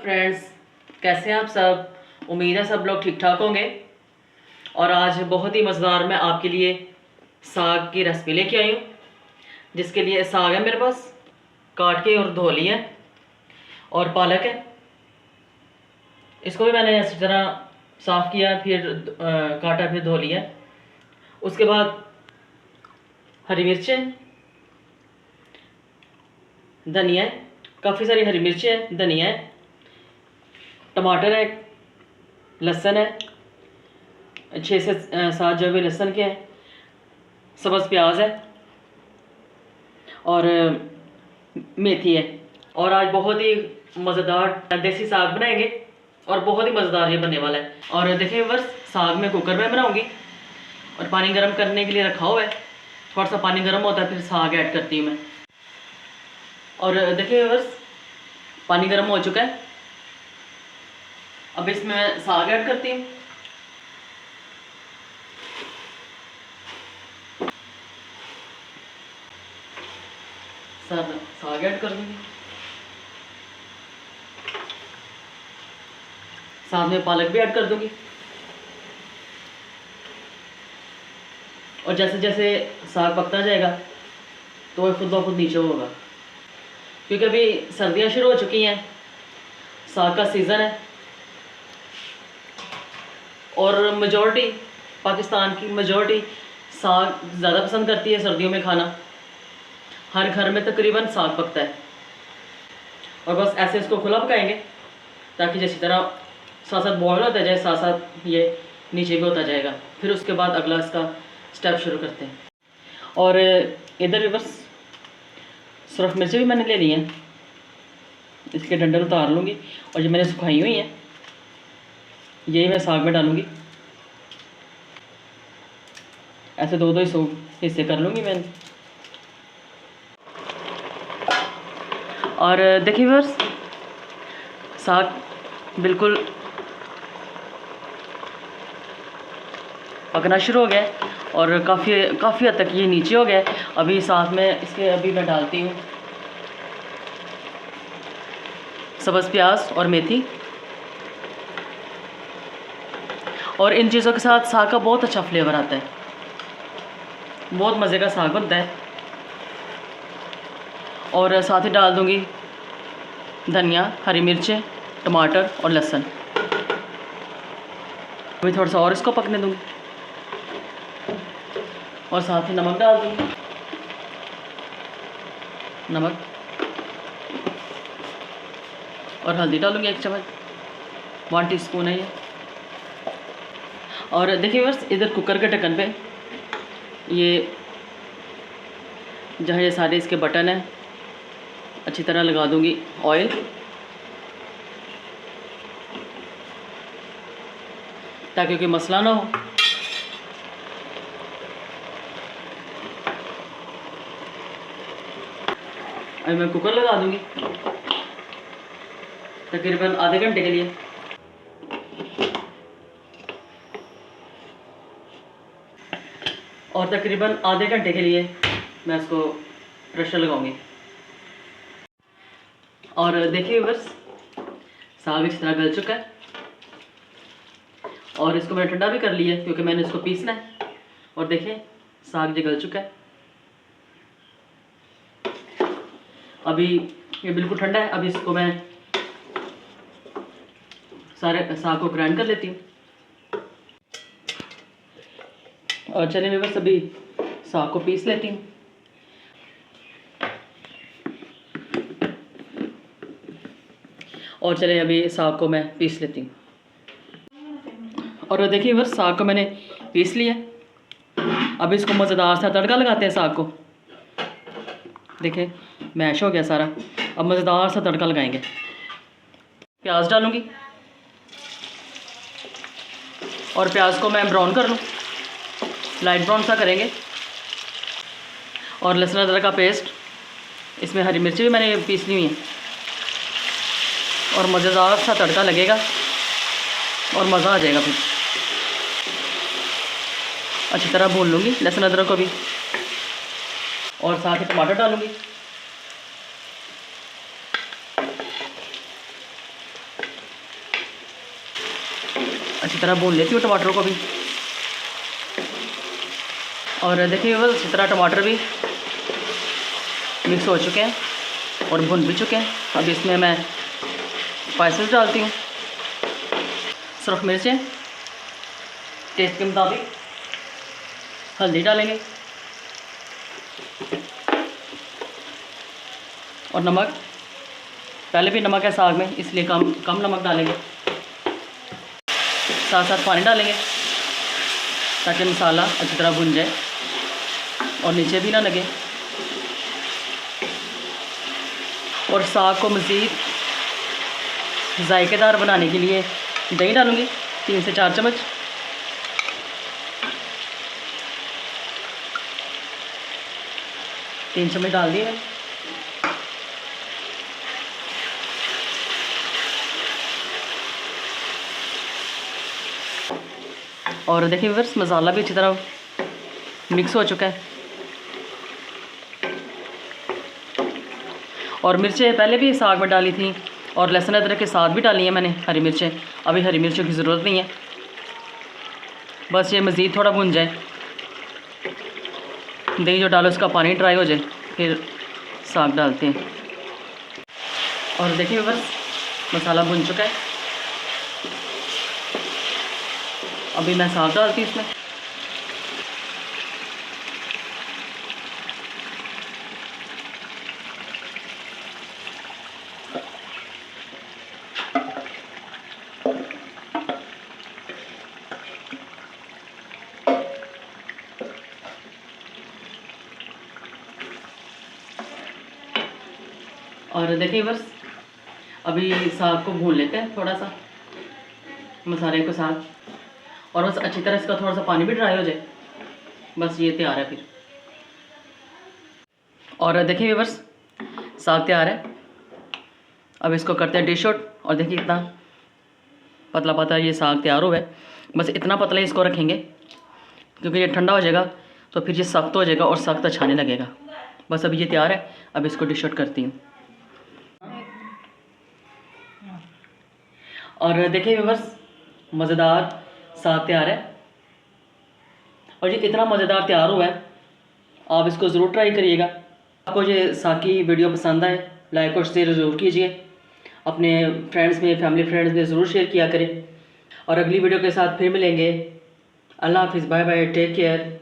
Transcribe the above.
Friends, कैसे हैं आप सब। उम्मीद है सब लोग ठीक ठाक होंगे। और आज बहुत ही मज़ेदार मैं आपके लिए साग की रेसिपी लेके आई हूँ। जिसके लिए साग है मेरे पास, काट के और धो लिया है, और पालक है। इसको भी मैंने इसी तरह साफ़ किया, फिर काटा, फिर धो लिया। उसके बाद हरी मिर्चें, धनिया है, काफ़ी सारी हरी मिर्चें हैं, धनिया है, टमाटर है, लहसुन है, 6 से 7 जो भी लहसुन के हैं, सब्ज़ प्याज है, और मेथी है। और आज बहुत ही मज़ेदार देसी साग बनाएंगे, और बहुत ही मज़ेदार ये बनने वाला है। और देखिए बस, साग में कुकर में बनाऊंगी, और पानी गर्म करने के लिए रखा हुआ है। थोड़ा सा पानी गर्म होता है, फिर साग ऐड करती हूँ मैं। और देखिए बस, पानी गर्म हो चुका है। अब इसमें मैं साग ऐड करती हूँ। साग ऐड कर दूँगी, साथ में पालक भी ऐड कर दूँगी। और जैसे जैसे साग पकता जाएगा तो वह खुद ब खुद नीचे होगा, क्योंकि अभी सर्दियाँ शुरू हो चुकी हैं, साग का सीज़न है। और मेजॉरिटी पाकिस्तान की मेजॉरिटी साग ज़्यादा पसंद करती है सर्दियों में खाना। हर घर में तकरीबन साग पकता है। और बस ऐसे इसको खुला पकाएंगे, ताकि जिस तरह साथ साथ बॉयल होता जाए, साथ साथ ये नीचे भी होता जाएगा। फिर उसके बाद अगला इसका स्टेप शुरू करते हैं। और इधर भी बस सुरख मिर्ची भी मैंने ले ली हैं, इसके डंडल उतार लूँगी। और जो मैंने सुखाई हुई हैं, यही मैं साग में डालूँगी। ऐसे दो दो हिस्से कर लूँगी मैंने। और देखिए बस, साग बिल्कुल पकना शुरू हो गया है, और काफ़ी हद तक ये नीचे हो गया है। अभी साथ में इसके अभी मैं डालती हूँ सब्ज़ प्याज और मेथी। और इन चीज़ों के साथ साग का बहुत अच्छा फ्लेवर आता है, बहुत मज़े का साग बनता है। और साथ ही डाल दूँगी धनिया, हरी मिर्चें, टमाटर और लहसुन। अभी थोड़ा सा और इसको पकने दूँगी, और साथ ही नमक डाल दूँगी। नमक और हल्दी डालूँगी 1 चम्मच, 1 टीस्पून है ये। और देखिए बस, इधर कुकर के ढक्कन पे ये जहाँ ये सारे इसके बटन हैं, अच्छी तरह लगा दूँगी ऑयल, ताकि कोई मसला ना हो। अभी मैं कुकर लगा दूँगी तकरीबन आधे घंटे के लिए। और तकरीबन आधे घंटे के लिए मैं इसको प्रेशर लगाऊंगी। और देखिए बस, साग इस तरह गल चुका है, और इसको मैंने ठंडा भी कर लिया है, क्योंकि मैंने इसको पीसना है। और देखिए साग जो गल चुका है, अभी ये बिल्कुल ठंडा है। अभी इसको मैं सारे साग को ग्राइंड कर लेती हूँ। और चलिए मैं बस अभी साग को पीस लेती हूँ। और चलिए अभी साग को मैं पीस लेती हूँ। और देखिए बस, साग को मैंने पीस लिया। अब इसको मज़ेदार सा तड़का लगाते हैं साग को। देखिए मैश हो गया सारा। अब मज़ेदार सा तड़का लगाएंगे। प्याज डालूँगी, और प्याज को मैं ब्राउन कर लूँ, लाइट ब्राउन सा करेंगे। और लहसुन अदरक का पेस्ट, इसमें हरी मिर्ची भी मैंने पीस ली हुई है। और मज़ेदार सा तड़का लगेगा, और मज़ा आ जाएगा। फिर अच्छी तरह भून लूँगी लहसुन अदरक को भी, और साथ ही टमाटर डालूँगी। अच्छी तरह भून लेती हूँ टमाटरों को भी। और देखिए व्यूअर्स अच्छी तरह टमाटर भी मिक्स हो चुके हैं और भुन भी चुके हैं। अब इसमें मैं स्पाइसेस डालती हूँ। सुरख मिर्चें टेस्ट के मुताबिक, हल्दी डालेंगे और नमक। पहले भी नमक है साग में, इसलिए कम नमक डालेंगे। साथ साथ पानी डालेंगे ताकि मसाला अच्छी तरह भुन जाए और नीचे भी ना लगे। और साग को मज़ीद जायकेदार बनाने के लिए दही डालूँगी 3 से 4 चम्मच। तीन चम्मच डाल दिए। और देखिए व्यूअर्स मसाला भी अच्छी तरह मिक्स हो चुका है। और मिर्चें पहले भी साग में डाली थी और लहसुन अदरक के साथ भी डाली हैं मैंने हरी मिर्चें। अभी हरी मिर्चों की ज़रूरत नहीं है, बस ये मज़ीद थोड़ा भुन जाए। दही जो डालो उसका पानी ड्राई हो जाए, फिर साग डालते हैं। और देखिए बस मसाला भुन चुका है। अभी मैं साग डालती हूँ इसमें। और देखिए बस अभी साग को भून लेते हैं थोड़ा सा मसाले के साथ, और बस अच्छी तरह इसका थोड़ा सा पानी भी ड्राई हो जाए। बस ये तैयार है फिर। और देखिए बस साग तैयार है। अब इसको करते हैं डिश आउट। और देखिए इतना पतला पतला ये साग तैयार हुआ है। बस इतना पतला इसको रखेंगे क्योंकि ये ठंडा हो जाएगा तो फिर ये सख्त हो जाएगा और सख्त अच्छा नहीं लगेगा। बस अभी ये तैयार है। अब इसको डिश आउट करती हूँ। और देखिए व्यूअर्स मज़ेदार साग तैयार है। और ये इतना मज़ेदार तैयार हुआ है, आप इसको ज़रूर ट्राई करिएगा। आपको ये साग की वीडियो पसंद आए लाइक और शेयर ज़रूर कीजिए। अपने फ्रेंड्स में, फैमिली फ्रेंड्स में ज़रूर शेयर किया करें। और अगली वीडियो के साथ फिर मिलेंगे। अल्लाह हाफिज़, बाय बाय, टेक केयर।